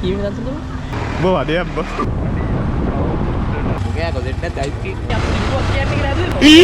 කීම දන්සලද? බෝ වදයක් බෝ. ඔයා කොහෙද දැයිස් කීයක් තිබ්බොත් කියන්නේ කියලා හදලා.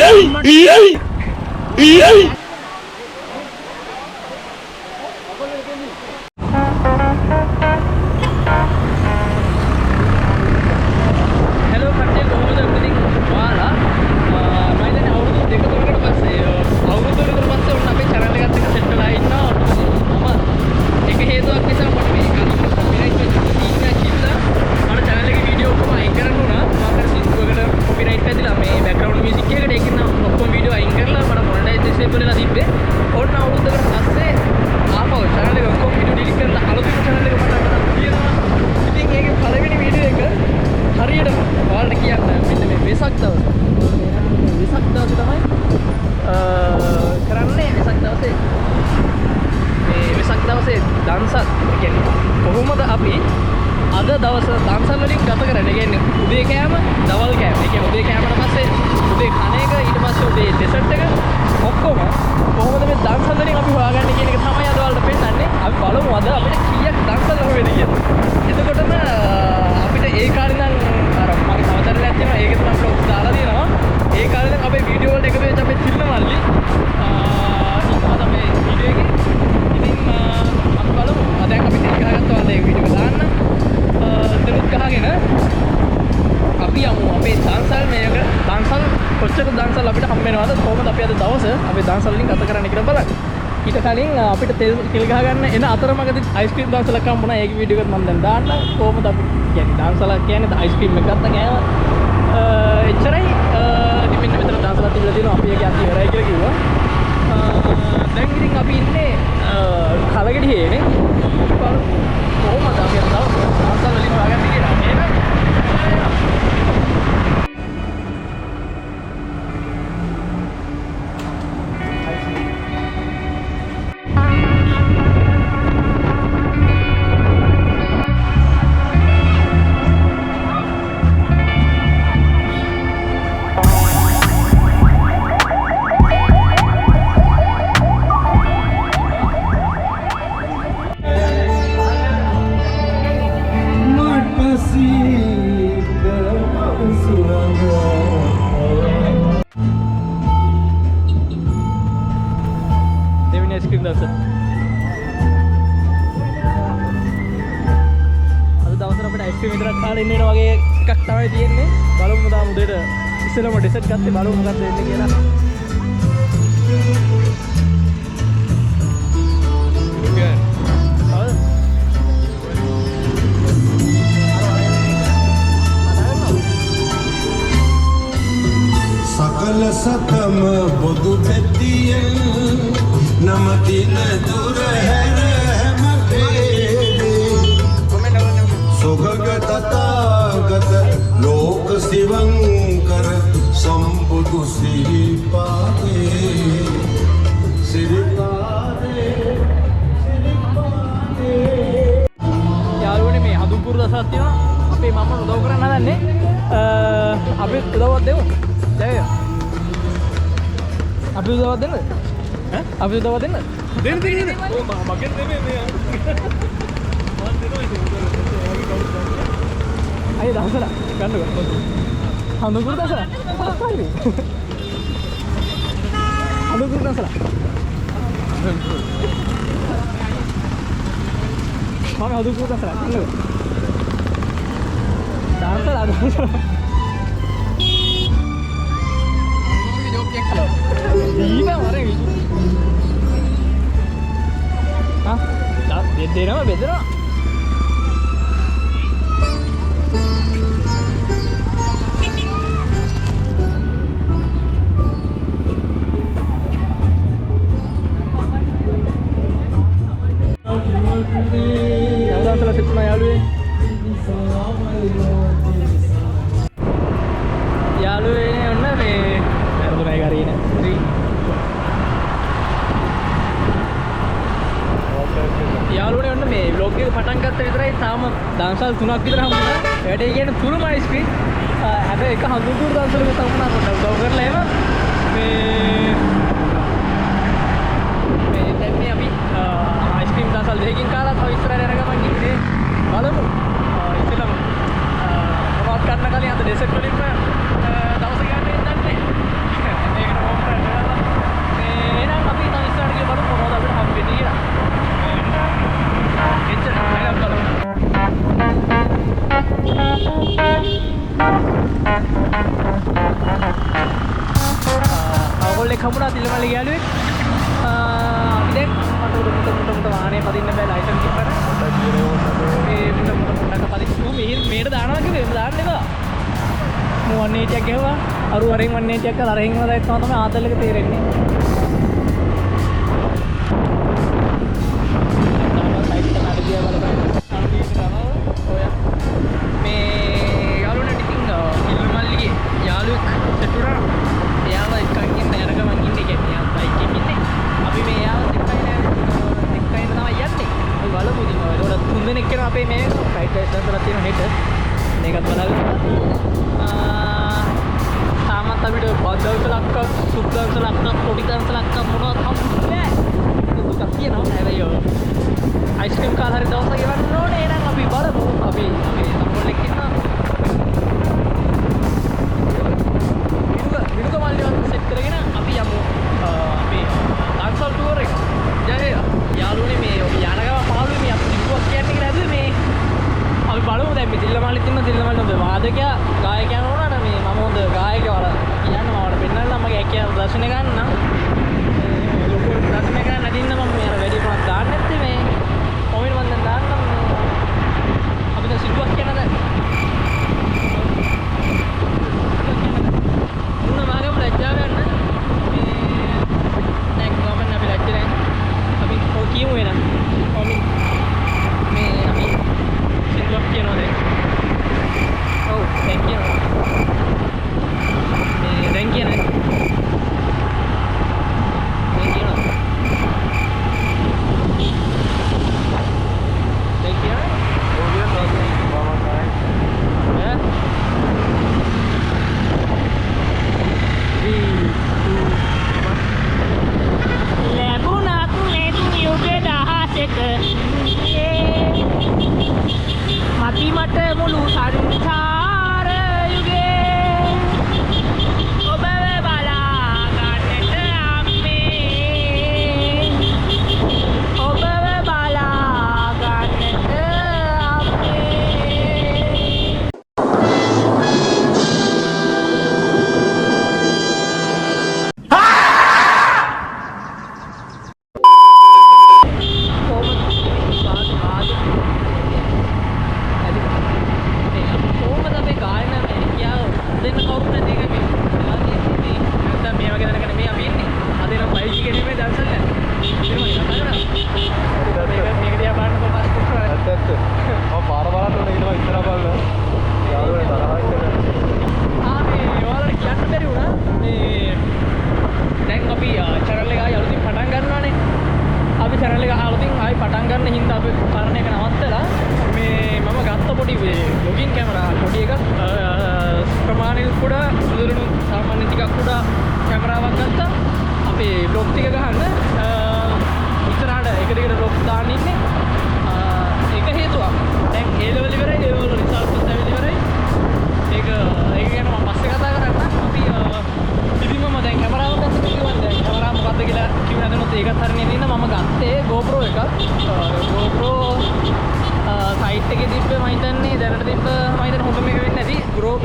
අපිට තෙල් ගහ ගන්න එන අතරමඟදී අයිස්ක්‍රීම් දවසලක් හම්බුණා. ඒක වීඩියෝ එකත් මම දැන් දාන්න. කොහොමද අපි කියන්නේ දවසලක් කියන්නේ අයිස්ක්‍රීම් එකක් ගත්තා කෑම. එච්චරයි. ඉතින් මෙන්න මෙතන දවසලක් තිබිලා තියෙනවා. අපි ඒක යන්න ඉවරයි කියලා කිව්වා. දැන් ඉතින් අපි ඉන්නේ කලගෙඩියේනේ. කොහොමද අපි අද දවස් වලින් හොයාගන්නේ කියලා. එහෙනම් ඉස්සෙල්ලාම ඩෙසර්ට් ගත්තේ බලමු මොකක්ද වෙන්නේ කියලා. සකල සතම බොදු පෙතියෙන් නම දින දුර හැර හැම වේලේ සොගග තථාගත ලෝක සිවංකර සම්බුදු සිරිපාදේ යාළුවනේ මේ හදුපුර දසක් තියෙනවා. අපේ මම උදව් කරන්න හදන්නේ. අපි උදව්වක් දෙමු. ජය. අපි උදව්වක් දෙන්නද? ඈ? අපි උදව්වක් දෙන්නද? දෙන්න. ඔව් මගෙන් නෙමෙයි මේ. මම දෙනවා ඒක උදව්. අය දවසට ගන්නකො. හඳුකුරු දසලා. හරි. හඳුකුරු දසලා. මම හඳුකුරු දසලා. ගන්නකො. දාන්සලා දසලා. දීලා වරේ. ආ? දෙන්නවා බෙදනවා. දවසල් 3ක් විතර හම්බුණා. වැඩේ කියන්නේ තුරුම අයිස්ක්‍රීම්. හැබැයි එක හඳුකුරු දවසලක තමුණා පොඩ්ඩක් උදව් කරලා එහෙම මේ දැන් මේ අපි අයිස්ක්‍රීම් දවසල් දෙකකින් කාලා තව ඉස්සරහට යන ගමන් ඉන්නේ. බලමු. ප්‍රේසර් වලින්ම දවස ගන්න ඉඳන්නේ. මේකට හොම් කරලා මේ එහෙනම් අපි ඉතින් ඉස්සරහට ගිය බලමු මොනවද අපිට හම්බෙන්නේ කියලා. එච්චර නෑ බලමු. ඔයගොල්ලෝ කමුණා දිල්ලමල්ලි ගෑලුවෙක්. අපි දැන් මට උඩ වාහනේ පදින්න බෑ ලයිසන්ස් කිව්වර. මේ මුඩක පදින්න මේට දානවා කිව්වේ එහෙම දාන්න එපා. මු වන්නේටියක් ගහුවා. අරු වරෙන් වන්නේටියක් කරලා අරහෙන් වල දැක්කම තමයි ආතල් එක තේරෙන්නේ. අපේ මේ ෆයිට් ලයිසන්ස් එකක් තියෙනවා හෙට. මේකත් බලන්න. තාමත් අපිට බද්දවසලක්ක, සුද්දවසලක්ක, පොඩි දවසලක්ක මොනවද හම්බුනේ නැහැ. දුකක් තියෙනවා. හැබැයි අයිස්ක්‍රීම් කාලා හරි දවසක් ගෙවන්න ඕනේ. එහෙනම් අපි බලමු. අපි සම්පූර්ණ එක්කිනවා. විනුක මල්ලිවත් සෙට් කරගෙන අපි යමු. අපි ඩාන්සල් ටුවර් එක. ජය යාළුවනේ මේ යනගම පාළුවේ මේ අපි සිද්ධාක් කියන්නේ කියලා හැදුවේ මේ අපි බලමු දැන් මේ දිල්ලමල්ලිත් ඉන්න දිල්ලමල්ලි හොඳ වාදකයා ගායකයන් වුණාට මේ මම හොඳ ගායකයා වල කියන්න මම පෙන්නන්න මගේ හැකියාව දර්ශනය ගන්න ලොකු දර්ශනය ගන්න නැදින්න මම මේ වැඩි ප්‍රමාණයක් දාන්න නැත්තේ මේ කොමින් මන් දැන් දාන්නම් අපි දැන් සිද්ධාක් කියනද මුණ මාගම ලැජ්ජා ගන්න මේ දැන් ගමන් අපි ලැජ්ජා නැහැ අපි කියමු වෙන කොමින් මේ අපි සිද්ධාක් කියනවා දැන් ඔව් දැන් කියනවා මේ දැන් කියන්නේ මේ කියනවා දැන් කියනවා ඔව් මති මට මුළු සංසාර යුගේ ඔබව බලා ගන්නට අම්මේ ඔබව බලා ගන්නට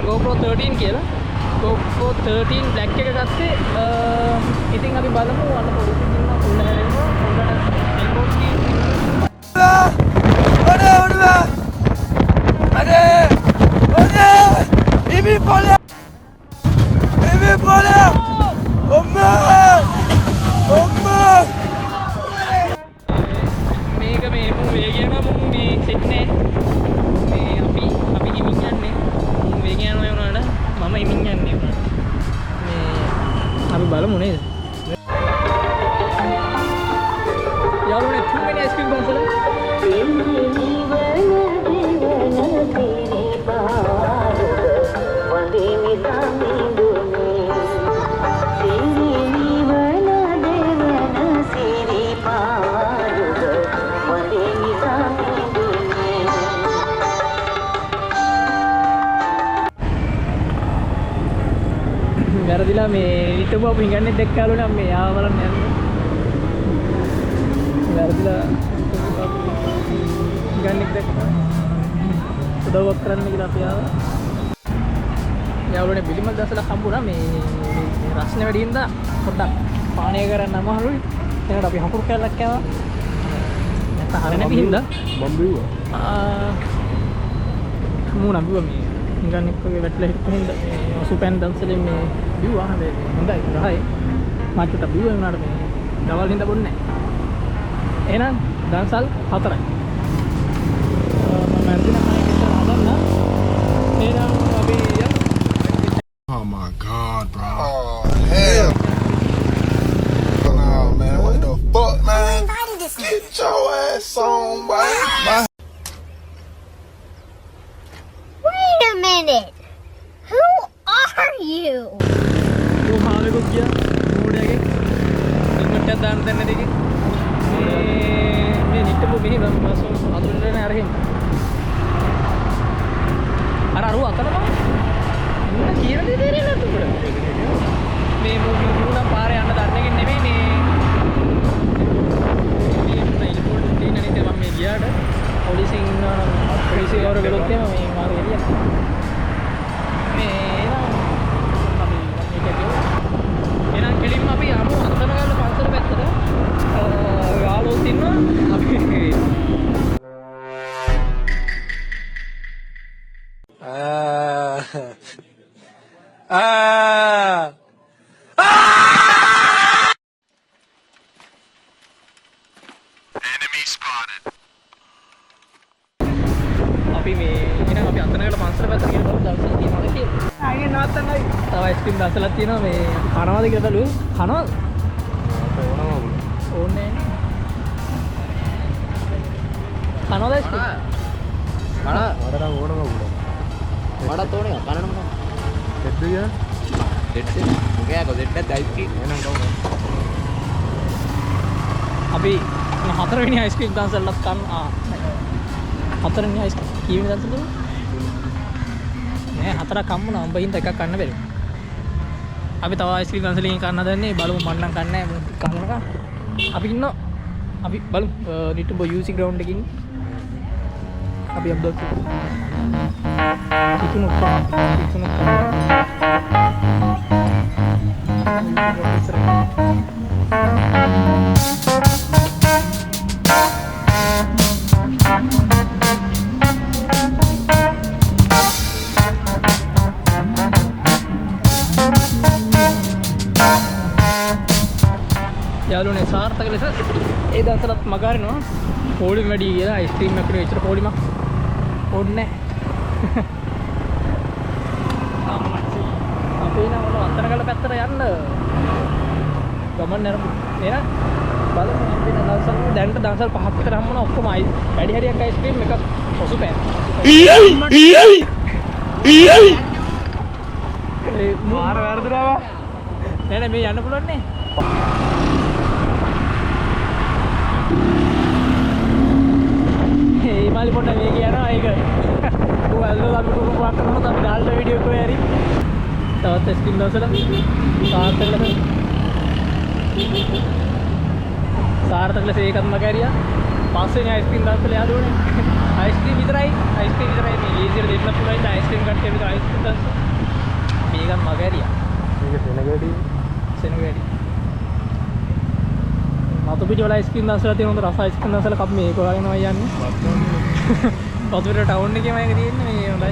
GoPro 13 කියලා GoPro 13 black එක ගත්තේ ඉතින් අපි බලමු අන්න පොලිසිය ඉන්නවා පොල්ල හැරෙනවා පොල්ලට එල්බෝස් Bibi Polia! Bibi Polia! Omma! මේක මේ මු වේගයම මු මේ සෙට් නෑ මේ අපි හිමින් යන්නේ මු වේගය යනවා වුණාට මම හිමින් යන්නේ මේ අපි බලමු නේද යාළුවනේ too many ice cream cones වැරදිලා මේ හිටපු අපි හිඟන්නේ දැක්කාලු නම් මේ ආව බලන්න යන්නේ. වැරදිලා හිඟන්නේ දැක්කා. උදව්වක් කරන්න කියලා අපි ආවා. යාළුවනේ බිලිමල් දැසලා හම්බුණා මේ රස්නේ වැඩි හින්දා පොඩ්ඩක් පානය කරන්න අමාරුයි. එහෙනම් අපි හකුරු කැලක් කෑවා. නැත්නම් හරිය නැති හින්දා මම බිව්වා. මූණ බිව්වා මේ හිඟන්නේ එක්කගේ වැටලා හිටපු හින්දා මේ සුපෙන් දන්සලෙන් මේ බිව්වා. හැබැයි හොඳයි රහයි. මාචුට බිව්වා උනාට මේ දවල් හින්දා බොන්නේ නැහැ. එහෙනම් දන්සල් 4යි. මම අන්තිම කණේ ඉස්සර හදන්න. එහෙනම් අපි Oh my God, bro. Oh, hell. Oh, man. What the fuck, man? Get your ass on, boy. Wait a minute. Who are you? Tuh hale ko kiya. Mode age. Helmet එක දාන්න දෙන්න දෙකේ. මේ නිට්ටපු මෙහි බස් අතුරේ නේ අරගෙන. අර අරුව අතන තමයි. මොන කියන දේ තේරෙන්නේ නැතු උඩ. මේ මුණ පාරේ යන්න දන්නේකින් නෙමෙයි මේ ඉල්පෝල්ට් තියෙන නේද මම මේ ගියාට පොලිසියෙන් පොලිසිය ගාවට ගලොත් එම මේ මාරු එළිය. මේ එනම් කෙලින්ම අපි යමු අත්තනගල්ල පන්සල පැත්තට. යාළුවෝ ඉන්නවා අපි Enemy spotted. අපි මේ එහෙනම් අපි අත්තනගල්ල පන්සල පැත්තට ගිහින් බලමු දවසක් තියෙනවා කියලා. ආයේ නවත්තන්නයි. තව අයිස්ක්‍රීම් දැසලක් තියෙනවා මේ කනවාද කියලා බලුවේ. කනවාද? ඕනේ කනවාද අයිස්ක්‍රීම්? වඩා ඕනම උඩ. වඩාත් ඕනේ කනන මොකක්ද? දෙද්ද ගියා? දෙට් මොකෑකෝ දෙට්ටත් අයිස්ක්‍රීම් එහෙනම් ගමු. අපි හතරවෙනි අයිස්ක්‍රීම් දන්සලක් කන්න හතරවෙනි අයිස්ක්‍රීම් කීවෙනි දන්සලද? නෑ හතරක් හම්බුණා. උඹ හින්දා එකක් කන්න බැරි. අපි තව අයිස්ක්‍රීම් දන්සලකින් කන්න හදන්නේ. බලමු මම නම් කන්නේ නෑ කන්නක. අපි ඉන්නවා. අපි බලමු නිට්ටුඹ UC ග්‍රවුන්ඩ් එකකින්. අපි අම්බක් ඉතුණු යාළුවනේ සාර්ථක ලෙස ඒ දවසලත් මගහරිනවා. පොලිම වැඩි කියලා අයිස්ක්‍රීම් එකකට විතර පොලිමක් ඕනේ නැහැ. අපි නම් ඔන්න අත්තනගල පැත්තට යන්න ගමන් නරඹු. නේද? බලමු අපි දවසල් දැන්ට දවසල් 5ක් විතර හම්බුණා. ඔක්කොම වැඩි හරියක් අයිස්ක්‍රීම් එකක් පොසු පෑන්. මාර වැරදුනාවා. නෑ නෑ මේ යන්න පුළුවන් නේ. ඒ මාලි පොඩ්ඩක් මේ කියනවා ඒක. ඌ ඇල්ලෝ අපි කොහොමද කරනවද අපි දාලා වීඩියෝ එකේ හරි. තවත් ස්කින් දවසල සාර්ථක ලෙස ඒකත් මගහැරියා. පස්වෙනි අයිස්ක්‍රීම් දවසල යාළුවනේ. අයිස්ක්‍රීම් විතරයි මේ ලීසියට දෙන්න පුළුවන් ඉතින් අයිස්ක්‍රීම් කට්ටිය විතර අයිස්ක්‍රීම් දවස. මේකත් මගහැරියා. මේක සෙනගඩි. මතු පිටි වල අයිස්ක්‍රීම් දවසල තියෙන හොඳ රස අයිස්ක්‍රීම් දවසල කප් මේක වගේනවා යන්නේ. පොතුර ටවුන් එකේ මම තියෙන්නේ මේ හොඳයි.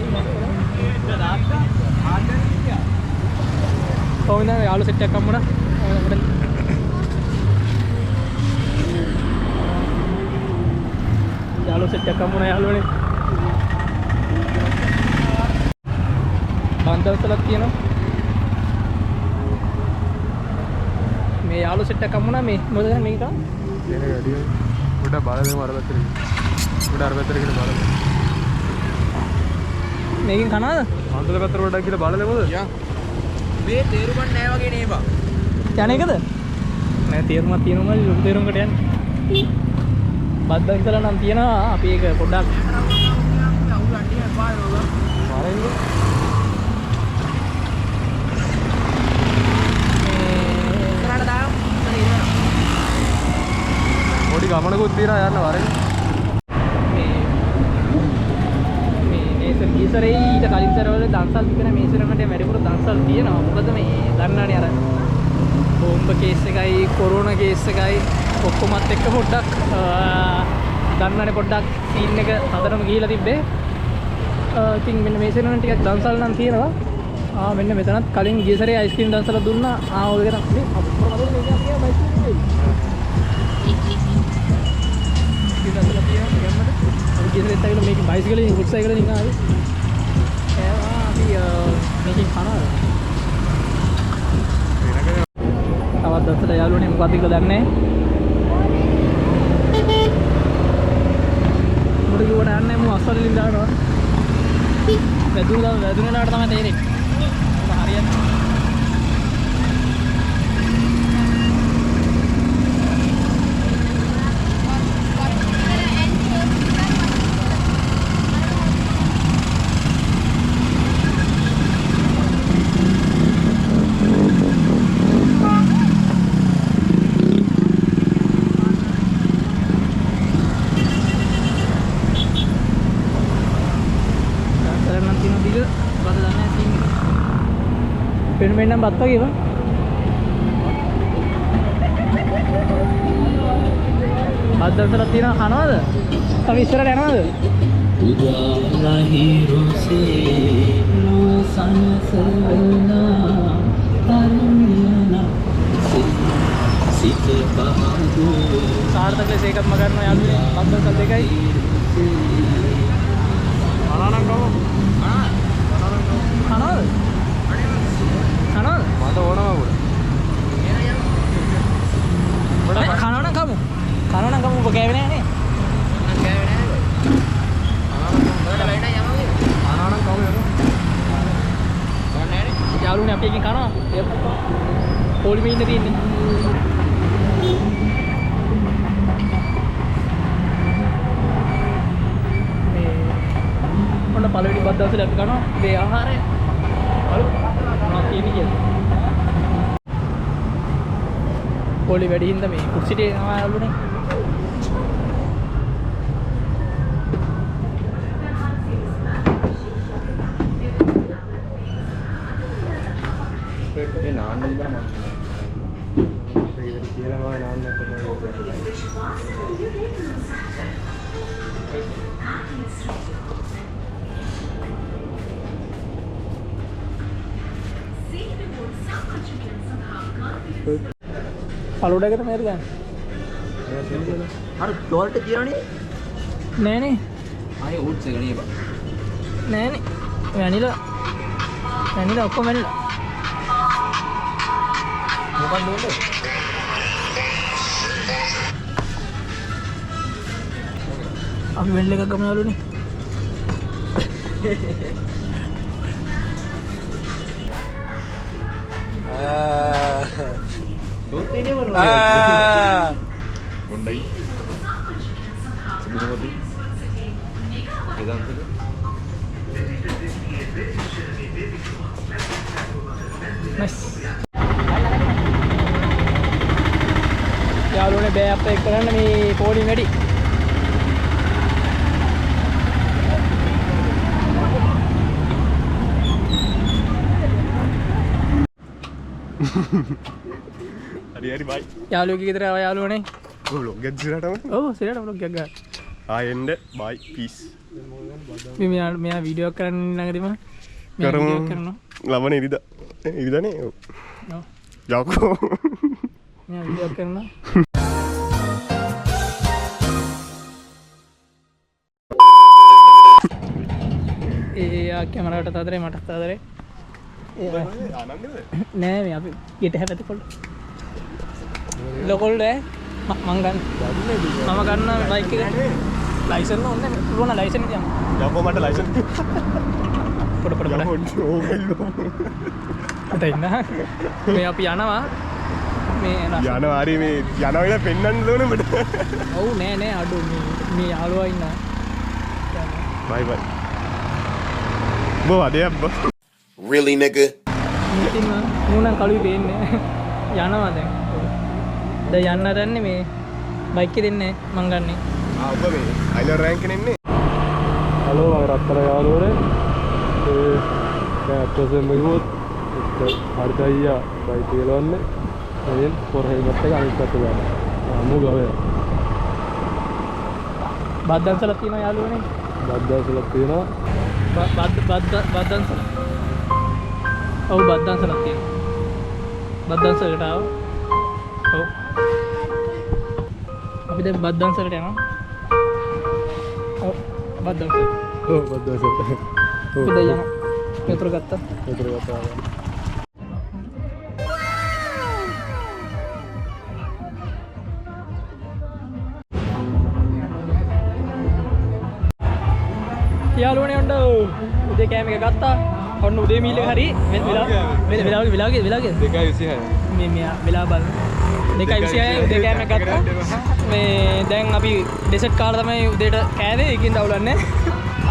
කොහොමද යාළු සෙට් එකක් හම්බුණා. යාළු සෙට් එකක් හම්බුණා යාළුවනේ. බන්දවසලක් තියෙනවා. මේ යාළු සෙට් එකක් හම්බුණා මේ මොකද මේක? දෙන ගඩිය. උඩ බලදෙමු අර පැත්තට. උඩ අර පැත්තට කියලා බලමු. මේකෙන් කනවාද? අන්තර පැත්තට පොඩ්ඩක් කියලා බලලෙමුද? යා මේ තේරුම් ගන්න නෑ වගේ නේබා. යන එකද? නෑ තේරුමක් තියෙනවා මල්ලි ලොකු තේරුමකට යන්නේ. බද්දන් ඉතලා නම් තියෙනවා අපි ඒක පොඩ්ඩක් අවුල් අඩියක් පාරේ නෝලා. බලන්න. මුකුත් තියලා යන්න වරෙන්. මේ ගීසරේ ඊට කලින් සරවල දන්සල් තිබෙන මේ සරකට වැඩිපුර දන්සල් තියෙනවා. මොකද මේ දන්නානේ අර බෝම්බ කේස් එකයි කොරෝනා කේස් එකයි ඔක්කොමත් එක්ක පොඩ්ඩක් දන්නානේ පොඩ්ඩක් සීන් එක හතරම ගිහිලා තිබ්බේ. ඉතින් මෙන්න මේ සරණ ටිකක් දන්සල් නම් තියෙනවා. මෙන්න මෙතනත් කලින් ගියසරේ අයිස්ක්‍රීම් දන්සල දුන්නා. ඔය එක තමයි අප්පර මදල මේක තියා බයිස්ක්‍රීම් දන්සල තියා ගන්නද? අපි ගියසරේත් ඇවිල්ලා මේක බයිසිකලෙන් ෆුට් සයිකලෙන් ඉන්න ආවේ. ඒවා අපි මේකෙන් කනවා. තවත් දන්සල යාළුවනේ මොකක්ද කියලා දන්නේ නැහැ. මොකද කිව්වට යන්නේ මම අස්වලින් දානවා. වැදුනාට තමයි තේරෙන්නේ. හරියට මෙන්න බත් වගේ බං. බත් දන්සලක් තියෙනවා කනවද? අපි ඉස්සරහට යනවද? සාර්ථක ලෙස ඒකත්ම ගන්නවා යාළුවනේ. බත් දන්සල් දෙකයි. අනානම් කව. කනවද? මට ඕනවා උඩ. කනවනම් කමු. කනවනම් කමු ඔබ කෑවේ නෑනේ. මම කෑවේ නෑ. ඔයාලට වෙන්න යමු. අනානම් කව යනවා. ගන්න නෑනේ. යාළුවනේ අපි එකකින් කනවා. පොලිමේ ඉන්න තියෙන්නේ. මේ ඔන්න පළවෙනි බත් දවසේ අපි කනවා. මේ ආහාරය. පොලි වැඩි හින්දා මේ කුස්සිට යනවා යාළුවනේ. ඒ නාන්න ඉබා මම. ඒක කියලා මම නාන්නත් තමයි. පළොඩකට මේර ගන්න. අර ඩෝල්ට කියනනේ. නෑනේ. ආයේ ඕට්ස් එක නේ බා. නෑනේ. වැනිලා ඔක්කොම වැනිලා. මොකක්ද ඕනේ? අපි වෙල් එකක් ගමු යාළුවනේ. දොස්තේනේ වරෝ. හොඳයි. සුබිනවදී. එදාන්තද? නයිස්. යාළුවනේ බෑ අපේ කරන්න මේ පොඩි වැඩි. හරි බයි. යාළුවෙක් ගෙදර ආව යාළුවනේ. ඔව් ලොග් එකක් දිරටම. ඔව් සිරට vlog එකක් ගන්න. ආයෙන්න බයි පීස්. මෙයා වීඩියෝ එකක් කරන්න ළඟදීම කරමු. කරනවා. ලබන ඉරිදා. ඉරිදානේ. ඔව්. ඔව්. යකෝ. මෙයා වීඩියෝ එකක් කරනවා. ඒ කැමරාවට තදරේ මටත් තදරේ. ආනන්දද? නෑ මේ අපි ගෙට හැපැති කොල්ල. ලොකොල්ල මං ගන්න. මම ගන්න බයික් එක. ලයිසන් ඕනේ නැහැ. පුළුවන් නම් ලයිසන් එක තියන්න. යකෝ මට ලයිසන්. පොඩ ඉන්න. මේ අපි යනවා. මේ ජනවාරි මේ යනවෙලා පෙන්වන්න ඕනේ මට. ඔව් නෑ අඩු මේ යාළුවා ඉන්නවා. බයි බයි. බෝ අදයක් බෝ. Really, nigga? ඉතින් මූණන් කළුයි පේන්නේ. යනවා දැන්. දැන් යන්න දන්නේ මේ බයික් එක දෙන්නේ මං ගන්නේ. ඔබ මේ අයිලර් රෑන්ක් එකේ ඉන්නේ. හලෝ මම රත්තර යාළුවනේ. දැන් අප්‍රසෙම් ගියොත් හරිද අයියා බයික් ගලවන්නේ. එයෙන් පොර හෙල්මට් එක අනිත් පැත්තට දාන්න. මු ගාවේ. බද්දන්සලක් තියෙනවා යාළුවනේ. බද්දාසලක් තියෙනවා. බද්දන්සල. ඔව් බද්දන්සලක් තියෙනවා. බද්දන්සලට ආව. ඔව්. අපි දැන් බද්දන්සලට යනවා. ඔව් බද්දන්සල. ඔව් බද්දාසල. අපි දැන් යනවා. මෙතර ගත්තා. මෙතන ගත්තා. යාළුවනේ ඔන්න උදේ කෑම එක ගත්තා. ඔන්න උදේ මීල් එක හරි වෙලාවගේ 2:26. මේ වෙලාව බලන්න 2:26 උදේ කෑම එක ගත්තා. මේ දැන් අපි ඩෙසර්ට් කාලා තමයි උදේට කෑවේ. ඒකින් දවුලන්නේ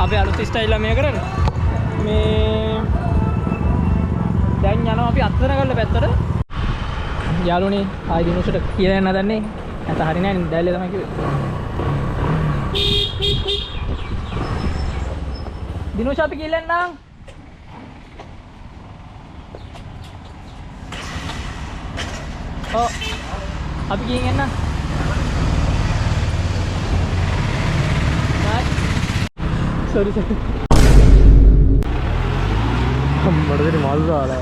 අපේ අලුත් ස්ටයිල් එක මේ කරන්නේ. මේ දැන් යනවා අපි අත්තරගල්ල පැත්තට. යාළුවනේ ආයි දිනුසට කියලා යන්න හදන්නේ. නැත්නම් හරි නෑ දැල්ලේ තමයි කිව්වේ. දිනුෂ අපි කියලා යන්නම්. ඔව් අපි ගිහින් එන්න. බයි. Sorry sorry. මට දෙන්නේ මල් දාලා.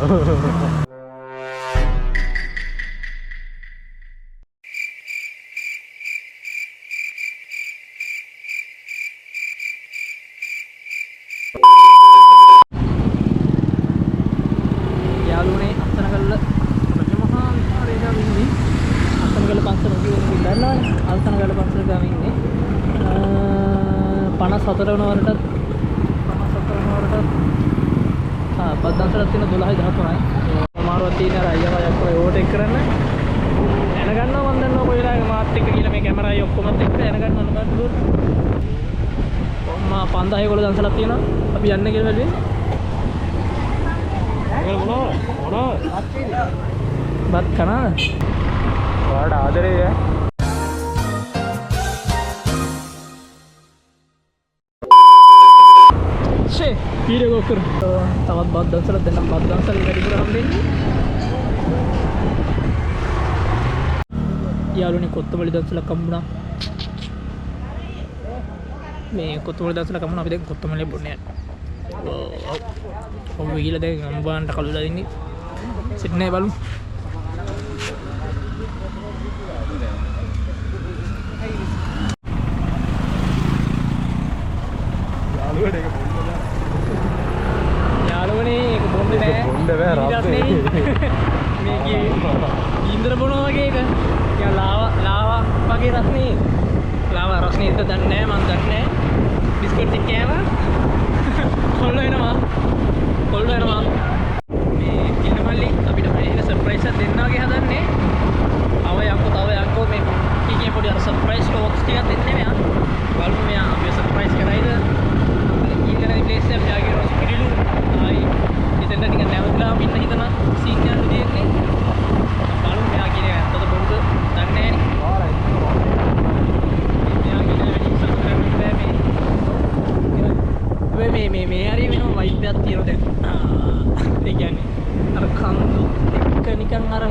යාළුවනේ අත්තනගල්ල රජමහා විහාරයේ ගාව ඉන්නේ. අත්තනගල්ල පන්සල කියවන්නේ දන්නවනේ. අත්තනගල්ල පන්සල ගාව ඉන්නේ. 54 වන වරටත් බද්දන්සලක් තියෙන 12:13යි. අමාරුවක් තියෙන අර අයියා යක් ඔය ඕවර්ටේක් කරන්න. එන ගන්නවා මන් දන්නවා කොයි වෙලාවක මාත් එක්ක කියලා මේ කැමරායි ඔක්කොමත් එක්ක එන ගන්නවා නේද දුර. මම 5000 ගොල්ලෝ දන්සලක් තියෙනවා. අපි යන්න කියලා බැලුවේ. මොනවද? බත් කනද? ඔයාලට ආදරේ ඈ. ෂේ වීඩියෝ කෝල් කර. තවත් බත් දන්සලක් දෙන්නම්. බත් දන්සල වැඩිපුර හම්බෙන්නේ. යාළුවනේ කොත්තමලි දන්සලක් හම්බුණා. මේ කොත්තමලි දන්සලක් හම්බුණා. අපි දැන් කොත්තමලි බොන්නේ. ඔව් ගිහලා දැන් අම්බාන්ට කළුලා දෙන්නේ. සිට නෑ බලමු. යාළුවනේ ඒක බොන්නේ නෑ. බොන්න බෑ රාත්‍රියේ. මේකේ ඉන්ද්‍ර බොනවා වගේ එක. නිකන් ලාවා වගේ රස්නේ. ලාවා රස්නේ ඉත දන්නේ නෑ මන් දන්නේ නෑ. බිස්කට් එක කෑවා. කොල්ල වෙනවා. මේ කිනමල්ලි අපිට මේ සර්ප්‍රයිස් එකක් දෙන්න වගේ හදන්නේ. තව යන්කෝ මේ කීකේ පොඩි අර සර්ප්‍රයිස් ටෝක්ස් ටිකක් දෙන්නේ මෙයා. බලමු මෙයා අපි සර්ප්‍රයිස් කරයිද? ඊළඟ ප්ලේස් එක යාගේ රොස් පිළිලු. ආයි ඉතින් නිකන් නැවතුලාම ඉන්න හිතන සීන් එකක් දෙන්නේ. බලමු මෙයා කියන්නේ ඇත්තද බොරුද දන්නේ නෑනේ. මෙයා කියන්නේ වැඩි සබ්ස්ක්‍රයිබ් බෑ මේ හරි වෙන වයිබ් එකක් තියෙනවා දැන්. ඒ කියන්නේ අර කන්දු එක නිකන් අර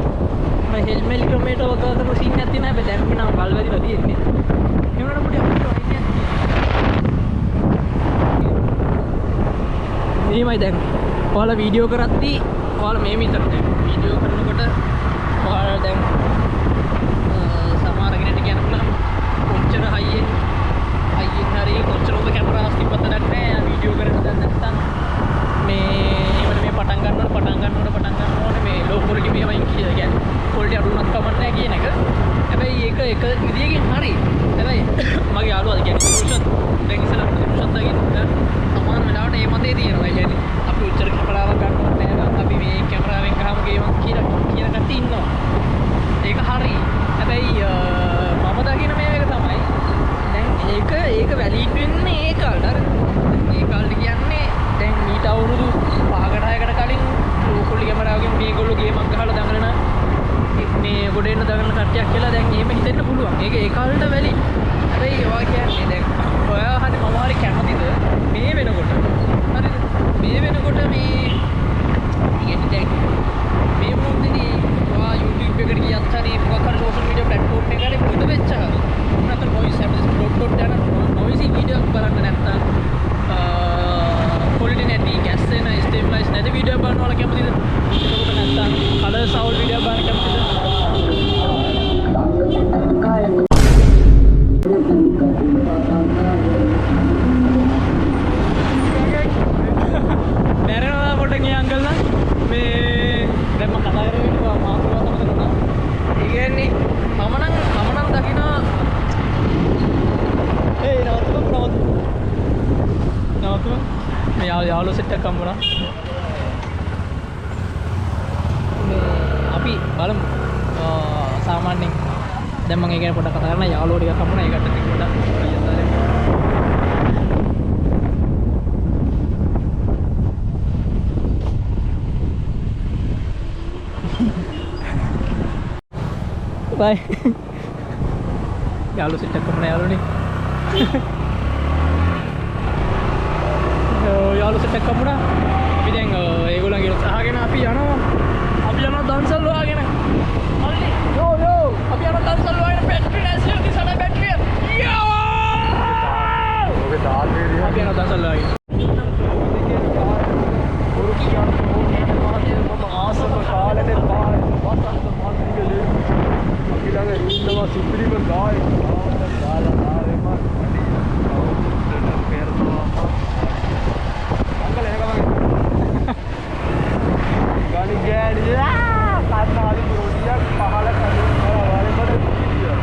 හෙල්මෙලි ක්‍රමයට වගා කරන සීන් එකක් තියෙනවා. හැබැයි දැන් නම් බල්වැදිලා තියෙන්නේ. ඒ වුණාට පොඩි අපිට වයිබ් එකක් තියෙනවා. මේමයි දැන් ඔයාලා වීඩියෝ කරද්දී ඔයාලා මේ විතර දැන් වීඩියෝ කරනකොට ඔයාලා දැන් සමහර කෙනෙක් කියනවා කොච්චර හයියෙන් හරි කොච්චර ඔබ කැමරාස් තිබ්බත් නැහැ වීඩියෝ කරන්න දැන් නැත්තම් මේ පටන් ගන්නකොට මේ ලෝ ක්වොලිටි මේවයින් කියන්නේ ක්වොලිටි අඩු වුණත් කමක් නැහැ කියන එක. හැබැයි ඒක විදියකින් හරි. හැබැයි මගේ යාළුවා කියන්නේ සොලියුෂන් දැන් ඉස්සරහට සොලියුෂන් දාගෙන සමාන වෙලාවට මේ මතේ තියෙනවා. ඒ කියන්නේ අපි උච්චර කැමරාවක් ගන්නවත් නැහැ. අපි මේ කැමරාවෙන් ගහමු ගේමක් කියලා කට්ටිය ඉන්නවා. ඒක හරි. හැබැයි මම දකින මේක තමයි දැන් ඒක වැලිඩ් වෙන්නේ ඒ කාලේ. අර මේ කාලේ කියන්නේ දැන් මීට අවුරුදු 5කට 6කට කලින් ලෝකල් කැමරාවකින් මේගොල්ලෝ ගේමක් ගහලා දඟලන මේ ගොඩ එන්න දාගන්න කට්ටියක් කියලා දැන් එහෙම හිතෙන්න පුළුවන්. ඒක ඒ කාලේට වැලි. හැබැයි ඒවා කියන්නේ දැන් ඔයා හරි මම හරි කැමතිද මේ වෙනකොට. හරිද? මේ වෙනකොට මේ කියන්නේ දැන් මේ මොහොතේදී ඔයා YouTube එකට ගියත් හරි මොකක් හරි social media platform එකකට පුරුදු වෙච්චා. නැත්නම් voice app යන noisy video බලන්න නැත්නම් quality නැති gas එන stabilize නැති video බලනවා කැමතිද? ඒකට නැත්නම් color sound video බලන්න කැමතිද? නැරෙනවා පොඩ්ඩක් මේ අංකල් නම් මේ දැන් මම කතා කරගෙන ඉන්නවා මාතෘකාව තමයි දුන්නා. ඒ කියන්නේ මම නම් දකිනවා නවතුම මේ යාළුවෝ සෙට් එකක් හම්බුණා. මේ අපි බලමු සාමාන්‍යයෙන් දැන් මම ඒ ගැන පොඩ්ඩක් කතා කරන්න යාළුවෝ ටිකක් හම්බුණා. ඒකට ටික පොඩ්ඩක් අයියන්දාලේ bye යාළුවෝ සෙට් එකක් හම්බුණා යාළුවනේ යාළුවෝ සෙට් එකක් හම්බුණා. අපි දැන් ඒගොල්ලන්ගේ උත්සාහගෙන අපි යනවා දන්සල් හොයාගෙන. මල්ලි යෝ අපි යනවා දන්සල් හොයාගෙන බැටරි නැසිල් කිසන බැටරිය. යෝ ඔබේ දාන්නේ අපි යනවා දන්සල් හොයාගෙන. ආසම කාලේ පාරේ වසන්ත මාසිකේ ඊළඟ ඉන්නවා සුපිරිම ගායක දාලා මම පෙරනවා අංකල් එනකම ගානි ගෑනියා කන්නාලි පුරෝඩියක් පහල කඩේ වලේ බඩ කිරියා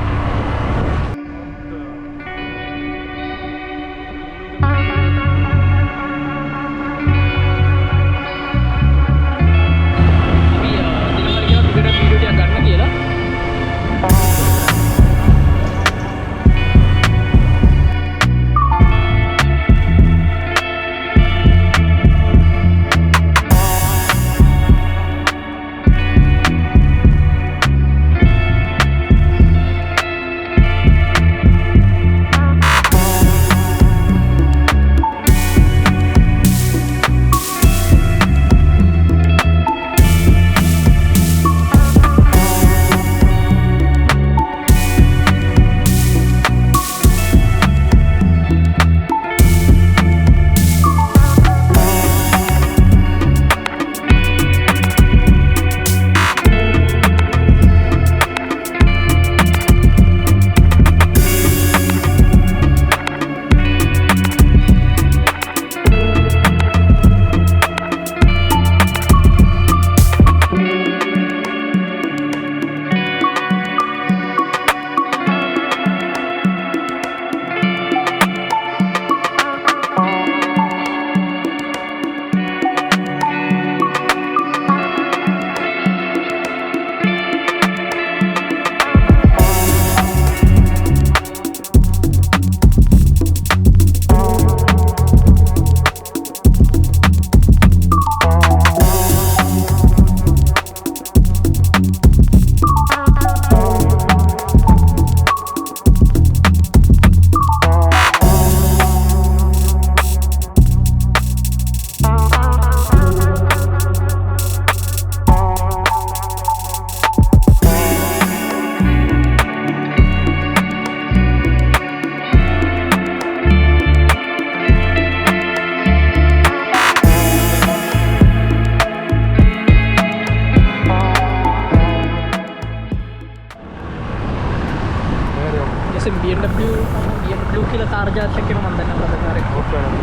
BMW කියලා කාර් ජාත් එකක් මම දන්නවා අපේ කාර් එක. ඔක්කොම.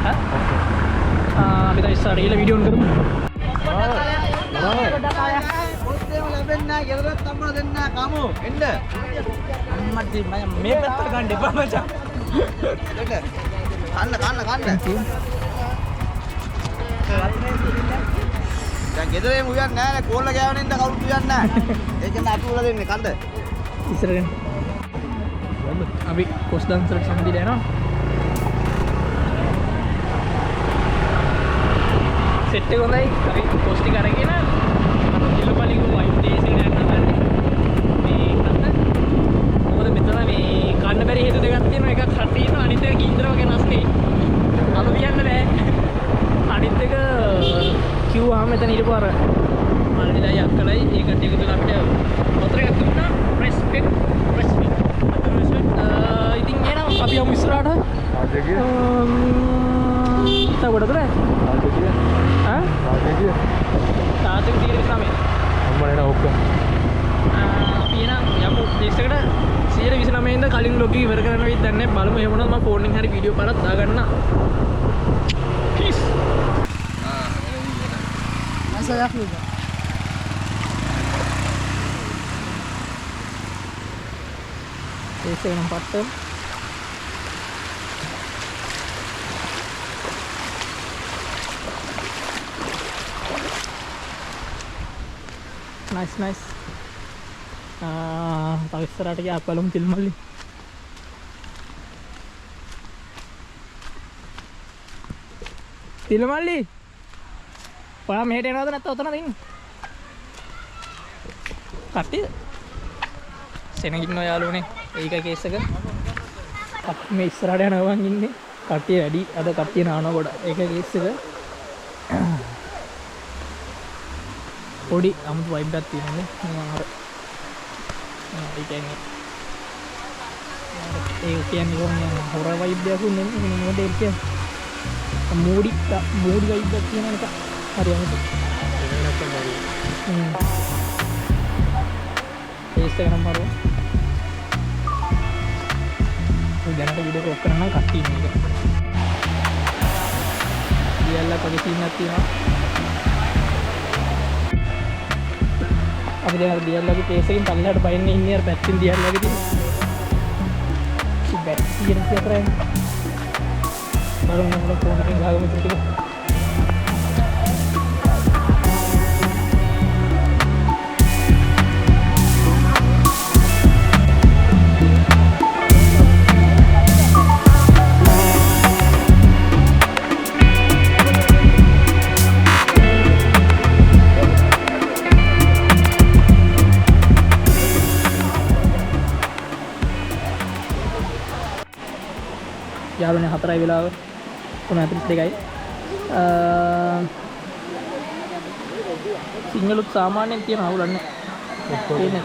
හා? අපි දැන් ඉස්සරහ ගිහලා වීඩියෝ ඔන් කරමු. ඔස්තේම ලැබෙන්නේ නැහැ. ගෙදරත් අම්මලා දෙන්නේ නැහැ. කමු. එන්න. අම්මටි මම මේ පැත්තට ගන්න එපා මචං. දෙන්න. කන්න. දැන් ගෙදරේම උයන්නේ නැහැ නේ. කෝල්ල ගෑවන ඉන්න කවුරුත් උයන්නේ නැහැ. ඒකෙන් අපි උල දෙන්නේ කන්ද. ඉස්සරගෙන. අපි කොස් දන්සලට සම්බන්ධ යනවා. සෙට් එක හොඳයි. අපි කොස් ටික අරගෙන අර ඉල්ල බලි වයින් ඩේස් එක යන්න ගන්න. තාම මෙතන හිටපු අර මල්ලිලා යක්කලයි ඒ කට්ටිය එකතු වෙලා අපිට වතුර එකක් දුන්නා. රෙස්පෙක්ට්. ඉතින් එනවා අපි යමු ඉස්සරහට. රාජකීය. තවඩද නෑ? රාජකීය. ඈ? රාජකීය. තාත්තගේ තීරෙ තමයි. අම්මා එන ඔක්කොම. අපි එනම් යමු ප්ලේස් එකට 129 ඉඳන් කලින් ලොග් එක ඉවර කරන්න වෙයිද දන්නේ නැහැ. බලමු එහෙම වුණොත් මම ෆෝන් එකෙන් හරි වීඩියෝ පාරක් දාගන්න. පීස්. Masarap juga. ප්ලේස් එක නම් පට්ට. nice. තව ඉස්සරහට ගියා බලමු තිල්මල්ලි. තිල්මල්ලි. ඔයා මෙහෙට එනවද නැත්නම් ඔතනද ඉන්නේ? කට්ටිය. සෙනගින්න යාළුවනේ. ඒක කේස් එක. මේ ඉස්සරහට යනවා මං ඉන්නේ. කට්ටිය වැඩි. අද කට්ටිය නානවා ගොඩ. ඒක කේස් එක. පොඩි අමුතු වයිබ් එකක් තියෙනනේ මම අර ඒ කියන්නේ කොහොමද හොර වයිබ් එකක් නෙමෙයි මොකද ඒක කියන්නේ මූඩි වයිබ් එකක් තියෙන එක හරි අමුතු ඒස් එක නම් මාරු දැනට වීඩියෝ ඔක් කරන්න නම් කට්ටිය ඉන්නේ එක දියල්ලා පොඩි සීන් එකක් තියෙනවා අපි දැන් දියල්ලාගේ ප්ලේස් එකෙන් පල්ලෙහාට බයින්නේ ඉන්නේ අර පැත්තෙන් දියල්ලාගේ තියෙන. බැට් තියෙන විතරයි. බලන්න මොකද ෆෝන් එකෙන් ගහගමු කියලා. යාළුවනේ 4යි වෙලාව 3:32යි සිංහලුත් සාමාන්‍යයෙන් තියෙන අවුලක් නැහැ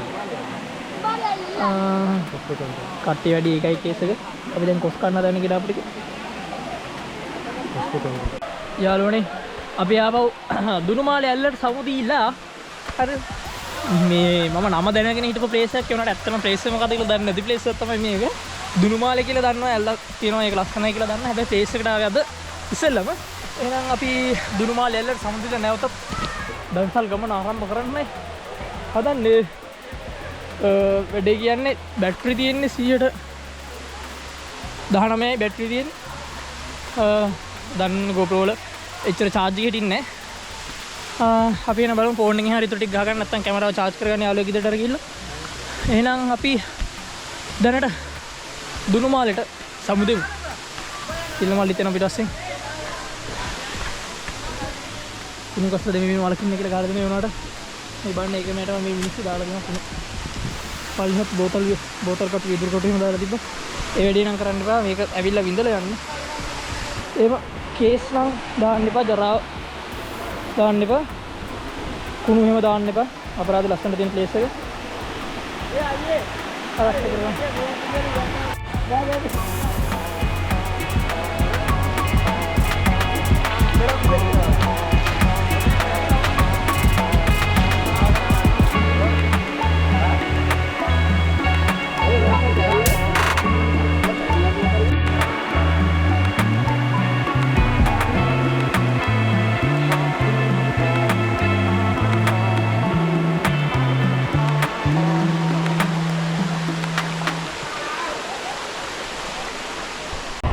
කට්ටිය වැඩි ඒකයි කේස් එක අපි දැන් කොස් කන්න දැන කියලා අපිට යාළුවනේ අපි ආපහු දුනුමාලේ ඇල්ලට සමුදීලා හරි මේ මම නම දැනගෙන හිටපු ප්ලේස් එකක් කියනවාට ඇත්තම ප්ලේස් එක මොකක්ද කියලා දන්නේ නැති ප්ලේස් එකක් තමයි මේක දුනුමාලේ කියලා දන්නවා ඇල්ල තියෙනවා ඒක ලස්සනයි කියලා දන්නවා හැබැයි ප්ලේස් එකට ආවේ අද ඉස්සෙල්ලම එහෙනම් අපි දුනුමාලේ ඇල්ලට සමුදීලා නැවත දන්සල් ගමන ආරම්භ කරන්නයි හදන්නේ වැඩේ කියන්නේ බැටරි තියෙන්නේ 119යි බැටරි තියෙන්නේ දැන් GoPro වල එච්චර charge එක හිටින්නේ නැහැ අපි එන බලමු ෆෝන් එකෙන් හරි ඊට ටික ගහ ගන්න නැත්නම් කැමරාව charge කරගන්න යාළුවෙක් ගෙදරට ගිහිල්ලා එහෙනම් අපි දැනට දුනුමාලේට සමුදෙමු තිල්මල්ලි තැන පිටස්සෙන් තුනුකස්ස දෙමින් වලකින්න කියලා ගාලා දෙනේ වුණාට මේ බලන්න ඒක මට මේ මිනිස්සු දාලා දෙනවා තුන පල්හත් බෝතල් කට විදුරු කට එහෙම දාලා තිබ්බා ඒ වැඩේ නම් කරන්න එපා මේක ඇවිල්ලා විඳලා යන්න එහෙම කේස් නම් දාන්න එපා ජරාව දාන්න එපා කුණු එහෙම දාන්න එපා අපරාධ ලස්සන තියෙන ප්ලේස් එක ආරක්ෂා කරගන්න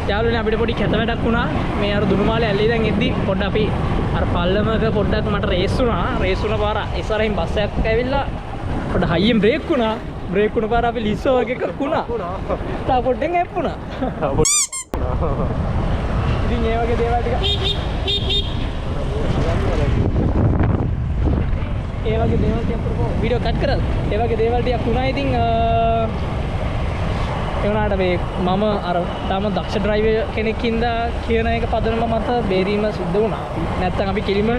යාළුවනේ අපිට පොඩි කැත වැඩක් වුණා මේ අර දුනුමාලේ ඇල්ලේ දැන් එද්දි පොඩ්ඩ අපි අර පල්ලමක පොඩ්ඩක් මට රේස් වුණා පාර ඉස්සරහින් බස් එකක් ඇවිල්ලා පොඩ හයියෙන් බ්‍රේක් වුණා පාර අපි ලිස්සෝ වගේ එකක් වුණා තා පොඩ්ඩෙන් හැප්පුණා ඉතින් ඒ වගේ දේවල් ටික වීඩියෝ කට් කරලා ඒ වගේ දේවල් ටිකක් වුණා ඉතින් ඒ වුණාට මේ මම අර තාම දක්ෂ ඩ්‍රයිවර් කෙනෙක් හින්දා කියන එක පදනම මත බේරීම සිද්ධ වුණා. නැත්තම් අපි කිලිම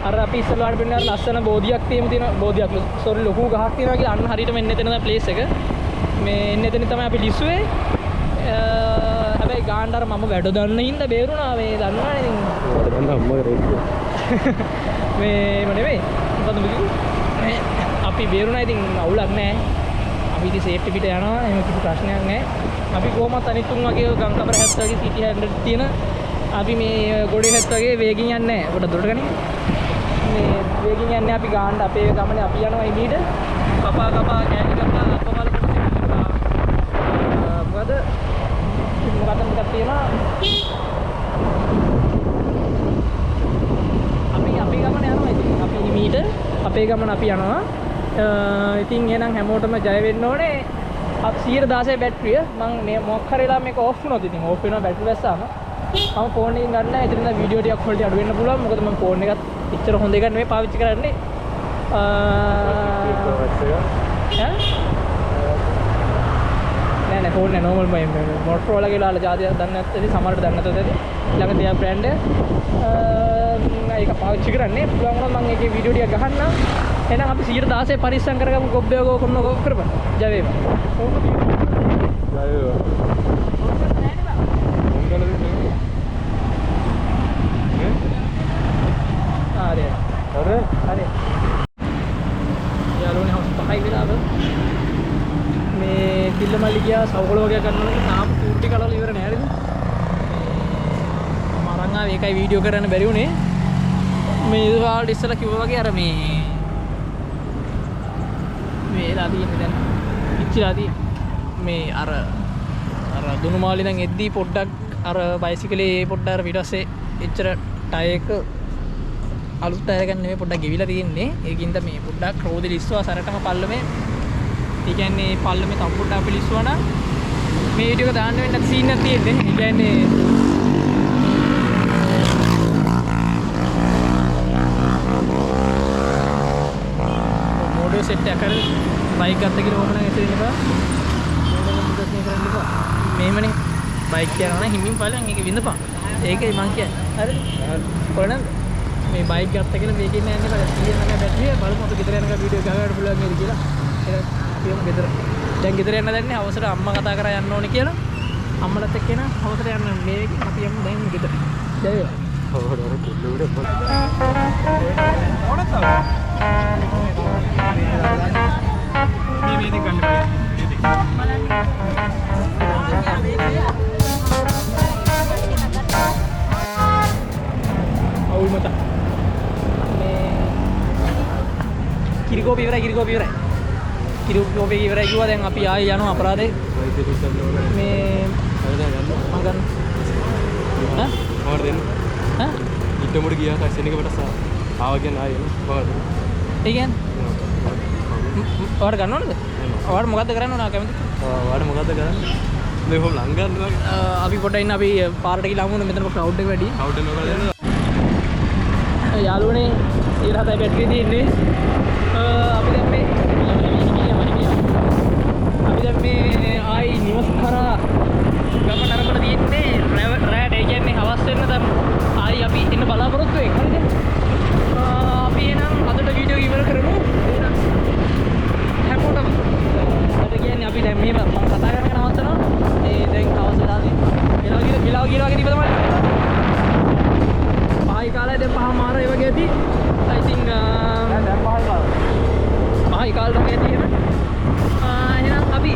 අර අපි ඉස්සරහට පෙන්නන අර ලස්සන බෝධියක් තියෙන බෝධියක් සෝරි ලොකු ගහක් තියෙනවා කියලා අන්න හරියටම එන්න එතන තමයි ප්ලේස් එක. මේ එන්න එතන තමයි අපි ලිස්සුවේ. හැබැයි ගාන්ඩර මම වැඩ දන්න හින්දා බේරුණා මේ දන්නවනේ ඉතින්. ඔයාලා දන්න අම්මගේ රේඩියෝ. මේ නෙවෙයි. මොකද මේ අපි බේරුණා ඉතින් අවුලක් නැහැ. අපි ඉතින් සේෆ්ටි පිට යනවා. එහෙම කිසි ප්‍රශ්නයක් නැහැ. අපි කොහොමත් අනිත් තුන් වගේ ගංගාපර 70 ගේ සිටි 100 තියෙන අපි මේ ගොඩේ 70 ගේ වේගින් යන්නේ නැහැ. පොඩ දුරට ගනිමු. මේ වේගින් යන්නේ අපි ගාන්න අපේ ගමනේ අපි යනවා ඉමීට. කපා කෑලි කපා අපවල මොකද මොකක්ද තියෙනවා අපි ගමන යනවා ඉතින් අපි ඉමීට අපේ ගමන අපි යනවා ඉතින් එහෙනම් හැමෝටම ජය වෙන්න ඕනේ 116 බැටරිය මම මේ මොකක් හරිලා මේක ඕෆ් වුණොත් ඉතින් ඕෆ් වෙනවා බැටරි වැස්සාම මම ෆෝන් එකෙන් ගන්න නැහැ ඉතින් වීඩියෝ ටිකක් quality අඩු වෙන්න පුළුවන් මොකද මම ෆෝන් එකත් ඉච්චර හොඳ එකක් නෙමෙයි පාවිච්චි කරන්නේ නෑ ෆෝන් එක normal මේ Motorola කියලා ජාතියක් දන්නේ නැත්නම් සමහරට දන්නේ නැත්නම් ඇති ළඟ තියා බ්‍රෑන්ඩ් එක පාවිච්චි කරන්නේ පුළුවන් වුණොත් මම ඒකේ වීඩියෝ ටිකක් ගහන්නම් එහෙනම් අපි 116 පරිස්සම් කරගමු ගොබ්බයෝ කොන්නෝ කරපන් ජය වේවා ජය වේවා හරි යාළුවනේ හවස් 5යි වෙලාව මේ කිල්ලමල්ලි ගියා සවුල වගේ ගන්නවනේ තාම කූටි කලවල ඉවර නෑ නේද මම අරන් ආවේ ඒකයි වීඩියෝ කරන්න බැරි වුණේ මේ ඉස්සරහට ඉස්සලා කිව්වා වගේ අර මේලා තියෙන්නේ දැන් ඉච්චිලා තියෙන්නේ මේ අර දුනුමාලි නම් එද්දී පොඩ්ඩක් අර බයිසිකලේ පොඩ්ඩක් අර පිටස්සේ එච්චර ටයර් එක අලුත් ටයර් ගන්න නෙමෙයි පොඩ්ඩක් ගෙවිලා තියෙන්නේ ඒකින්ද මේ පොඩ්ඩක් රෝදේ ලිස්සුවා සරටම පල්ලමේ ඒ කියන්නේ පල්ලමේ තව පොඩ්ඩක් අපි ලිස්සුවා නම් මේ වීඩියෝ එක දාන්න වෙන්න සීන් එකක් තියෙන්නේ ඒ කියන්නේ මොඩල් සෙට් එක කරලා බයික් ගත්ත කියලා ඕම නම් එතන ඉපා මොඩල් මුදත් නේ කරන්න ඉපා මෙහෙමනේ බයික් යනවා නම් හිමින් ඵලයන් ඒක විඳපන් ඒකයි මං කියන්නේ හරිද කොහොමද මේ බයික් ගත්ත කියලා මේකේ ඉන්න යන්නේ බලන්න තියෙන බැටරිය බලමු අපි ගෙදර යනකම් වීඩියෝ ගහගන්න පුළුවන් නේද කියලා ඒක කියමු ගෙදර දැන් ගෙදර යන්න දැන්නේ අවසර අම්මා කතා කරා යන්න ඕනේ කියලා අම්මලත් එක්ක එන අවසර යන්න මේක අපි යමු දැන් ගෙදර ජය වේවා හොර කිල්ලුඩ ඕනත් ආව මේ දෙක ගන්න අවුල් මත මේ කිරිකෝපි ඉවරයි කිරිකෝපි ඉවරයි කිව්වා දැන් අපි ආයෙ යනවා අපරාධේ මේ මම ගන්න ඈ මොකද දෙන්න ඈ ඊට මුඩ ගියා කැසෙන් එක වට ආවා කියන ආයෙ මොකද ඒ කියන්නේ ඔයාලා ගන්න ඕනද ඔයාලා මොකද්ද කරන්න ඕන කැමති ඔයාලා මොකද්ද කරන්නේ මේ කොහොම ලං ගන්නවා අපි පොඩ්ඩක් ඉන්න අපි පාරට ගිහලා හමුන මෙතන ක්‍රවුඩ් එක වැඩි කවුඩ් එක නෝකලා යාළුවනේ 107 බැටරිය තියෙන්නේ අපි දැන් මේ ආයි නිවස් කරා ගමන අරගෙන තියෙන්නේ රෑට ඒ කියන්නේ හවස් වෙන්න දැන් ආයි අපි එන්න බලාපොරොත්තු වෙන්නේ හරිද අපි එනම් අදට වීඩියෝ ඉවර කරමු එහෙනම් හැමෝටම අද කියන්නේ අපි දැන් මේ මම කතා කරගෙන නවත්තනවා ඒ දැන් හවස් වෙලා තියෙන්නේ විලාව ගිරවගේ තිබ්බ තමයි පහයි කාලේ දැන් පහ මාර ඒ වගේ ඇති I think දැන් පහයි කාලේ තමයි තියෙන්නේ එහෙනම් අපි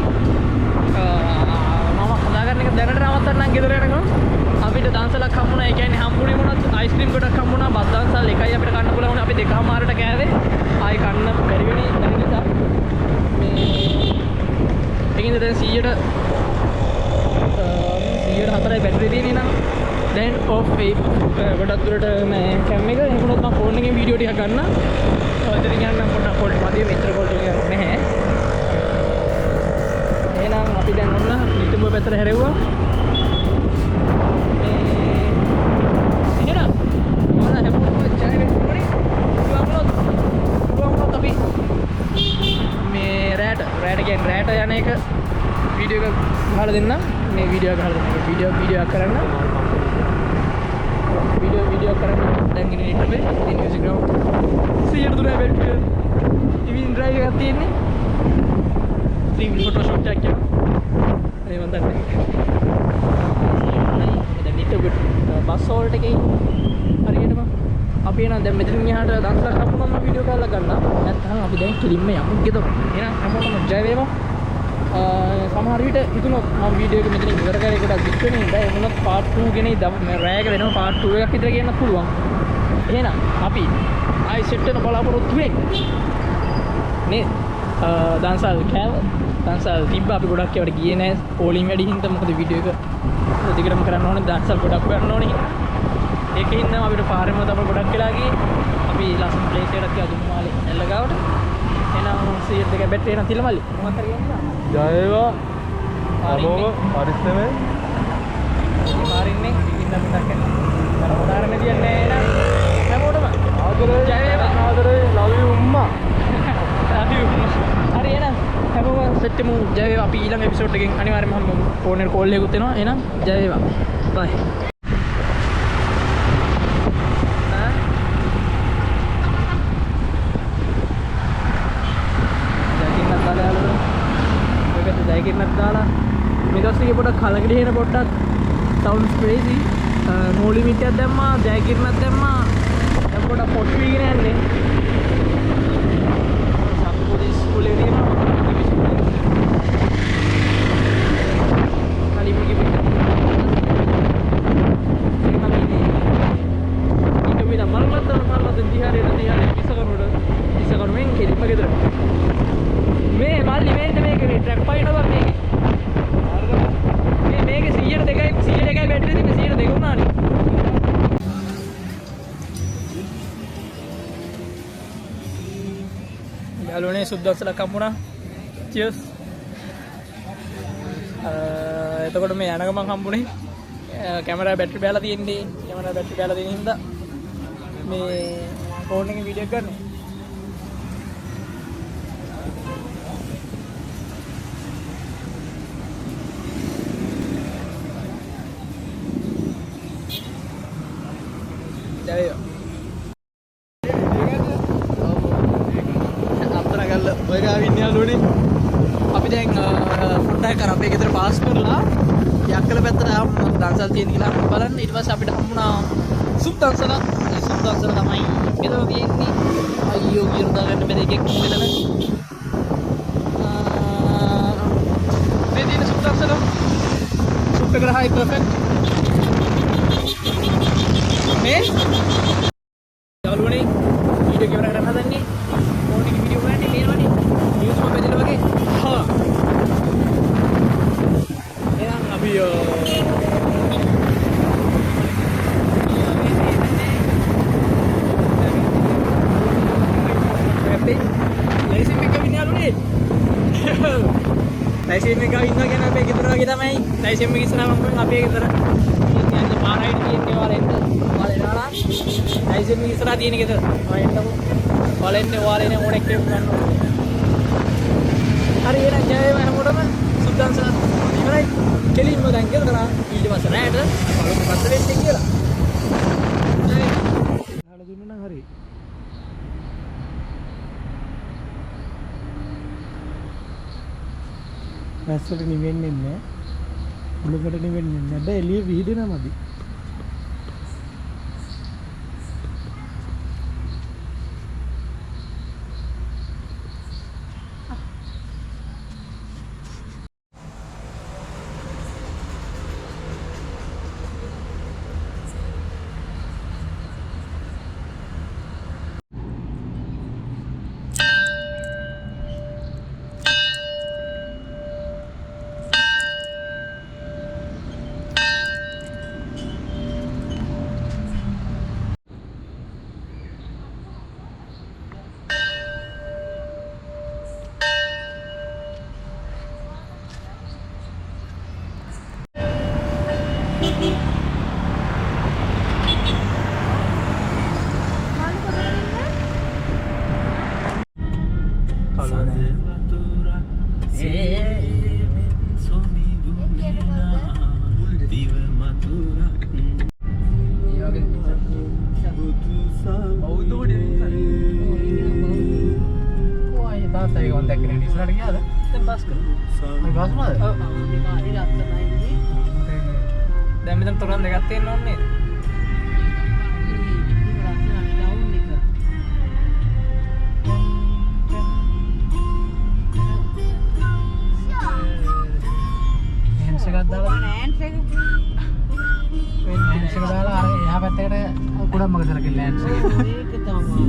මම කතා කරන එක දැනට නවත්තන්නම් ගෙදර යනකම් අපිට දන්සලක් හම්බුණා ඒ කියන්නේ හම්බුනේ මොනවද අයිස්ක්‍රීම් ගොඩක් හම්බුණා බත් දන්සල් එකයි අපිට කන්න පුළුවන් අපි දෙකමාරට කෑවේ ආයි කන්න බැරි වෙන්නේ දැන් නිසා මේ ඒකින්ද දැන් 104යි බැටරිය තියෙන්නේ නම් දැන් ඔෆ් වෙයි ගොඩක් දුරට මේ කැම් එක ඒකුණොත් මම ෆෝන් එකෙන් වීඩියෝ ටිකක් ගන්න ඔතන යන්නම් පොඩ්ඩක් පොඩි මදිය මෙච්චර පොඩි එකක් නැහැ එහෙනම් අපි දැන් ඔන්න නිතුඹ පැත්තට හැරෙව්වා මේ එහෙනම් ඔන්න හැමෝටම ජය වෙන්න පුළුවන් අපි මේ රෑට කියන්නේ රෑට යන එක වීඩියෝ එක ගහලා දෙන්න මේ වීඩියෝ ගහලා දෙන්න වීඩියෝ කරන්න වීඩියෝ කරන්න දැන් ඉන්නේ ඉන්නේ මියුසික් ග්‍රවුන්ඩ් 100 දුරයි බැටරිය ඉවින් ඩ්‍රයිව් එකක් තියෙන්නේ ත්‍රිවිල් ෆොටෝෂොප් එකක් යනවා ඒ වන්දන්නේ දැන් ඉතින් බස් හෝල්ට් එකේ හරියටම අපි එන දැන් මෙතනින් එහාට දන්සලක් හම්බුනම වීඩියෝ කරලා ගන්න නැත්නම් අපි දැන් කිලින්ම යමු ගෙදර එහෙනම් හැමෝටම ජය වේවා සමහර විට හිතුණොත් මම වීඩියෝ එක මෙතනින් ඉවර කරලා එකක් දික් වෙන්නේ නැහැ ඒ වුණත් part 2 ගෙනේ රෑයක වෙනම part 2 එකක් විතර කියන්න පුළුවන් එහෙනම් අපි ආයි සෙට් වෙන බලාපොරොත්තු වෙන්නේ නේ දන්සල් කෑව දන්සල් තිබ්බ අපි ගොඩක් ඒවට ගියේ නැහැ පෝලිං වැඩි හින්දා මොකද වීඩියෝ එක දිගටම කරන්න ඕනේ දන්සල් ගොඩක් කරන්න ඕනේ ඒකේ ඉන්න අපිට පාරෙම තමයි ගොඩක් වෙලා ගියේ අපි ලස්සන ප්ලේස් එකකට ගියා දුම්මාලේ එල්ල ගාවට එහෙනම් 102 බැටරි එන තිලමල්ලි මොකක්ද කියන්නේ ජයවා අමෝම පරිස්සමෙන් පාරින්නේ ඉන්න මතක් කරනවා උදාහරණ දෙන්නේ නේද හැමෝටම ආදරේ ජය වේවා ආදරේ love you උම්මා හරි එහෙනම් හැමෝම සෙට් වෙමු ජය වේවා අපි ඊළඟ එපිසෝඩ් එකෙන් අනිවාර්යයෙන්ම හම්බෙමු ෆෝන් එකට කෝල් එකකුත් එනවා එහෙනම් ජය වේවා බයි ජයකින්නක් දාලා මේ දවස්වල පොඩක් කලකට හේන පොඩ්ඩක් sounds crazy no limit එකක් දැම්මා ජයකින්නක් දැම්මා දැන් පොඩක් පොට් වීගෙන යන්නේ සම්පූර්ණ ස්කූලේ තියෙනවා කලින් මේක පිට ඒක මේ මල්ලත් දිහාරේ ඉස්සකරුවෙන් කෙලිප ගෙදර මේ මල්ලි මේක මේකේ ට්‍රැක් පයින්නවා මේකේ මේකේ 102යි බැටරි තියෙන්නේ 102 වුණානේ යාළුවනේ සුද්දස්සලා කම්මුණා චියර්ස් එතකොට මේ යන ගමන් හම්බුනේ කැමරා බැටරි බෑලා තියෙන්නේ කැමරා බැටරි බෑලා තියෙන හින්දා මේ ෆෝන් එකේ වීඩියෝ කරන්නේ අපි දැන් පොඩ්ඩක් අර අපේ ගෙදර පාස් කරලා යක්කල පැත්තට දන්සල් තියෙන කියලා බලන්න ඊට පස්සේ අපිට හම්බුණා සුප් දන්සල ඒ සුප් දන්සල තමයි ගෙදර තියෙන්නේ අයියෝ කියන දාගන්න බැරි එකක් මෙතන මේ තියෙන සුප් දන්සල සුප් එක හයි පර්ෆෙක්ට් මේ යාළුවනේ වීඩියෝ කැමරා කරන්න හදන්නේ ෆෝන් එකේ වීඩියෝ කරන්නේ මේනවනේ නිවුස් එක බෙදලා වගේ හා එහෙනම් අපි ලයිසන් එක විනාලුනේ ලයිසන් එක ඉන්නවා කියන අපේ ගෙදර වගේ තමයි ලයිසන් එක ඉස්සරහම මම අපේ ගෙදර කියන්නේ පාරයින් තියෙන්නේ වලෙන්ද වලේනාලා ලයිසන් එක ඉස්සරහ තියෙන ගෙදර වලෙන්දම වලෙන්නේ වලේනේ ඕනෙක් ගන්න හරි එහෙනම් ජය වේවා හැමෝටම සුද්දන්සලා ඉවරයි කෙලින්ම දැන් ගෙදර ඊට පස්සේ රැට බලමු මොකද්ද වෙන්නේ කියලා හරි හල දුන්නා නම් හරි වැස්සට නිවෙන්නේ නැහැ උඩකට නිවෙන්නේ නැහැ එළිය විහිදෙනවා මදි ඒක මම දැක්කේ නෑ ඉස්සරහට ගියාද? දැන් බස් කරා. මේ බස් නේද? ඔව්. දැන් මෙතන තොරන් දෙකක් තියෙන්න ඕනේ නේද? හන්ස් එකක් දාලා හන්ස් එක දාලා අර එහා පැත්තට කුඩම්ම ගසලා කියලා හන්ස් එක. ඒක තමයි.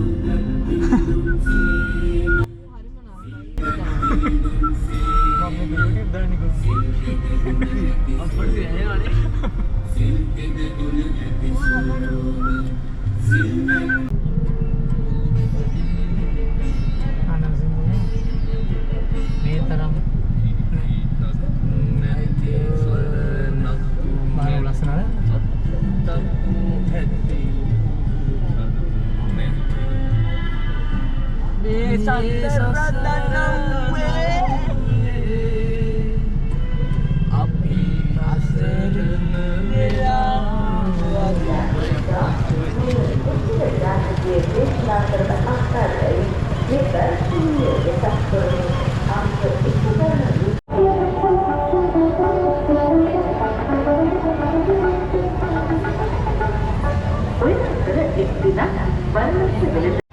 Warna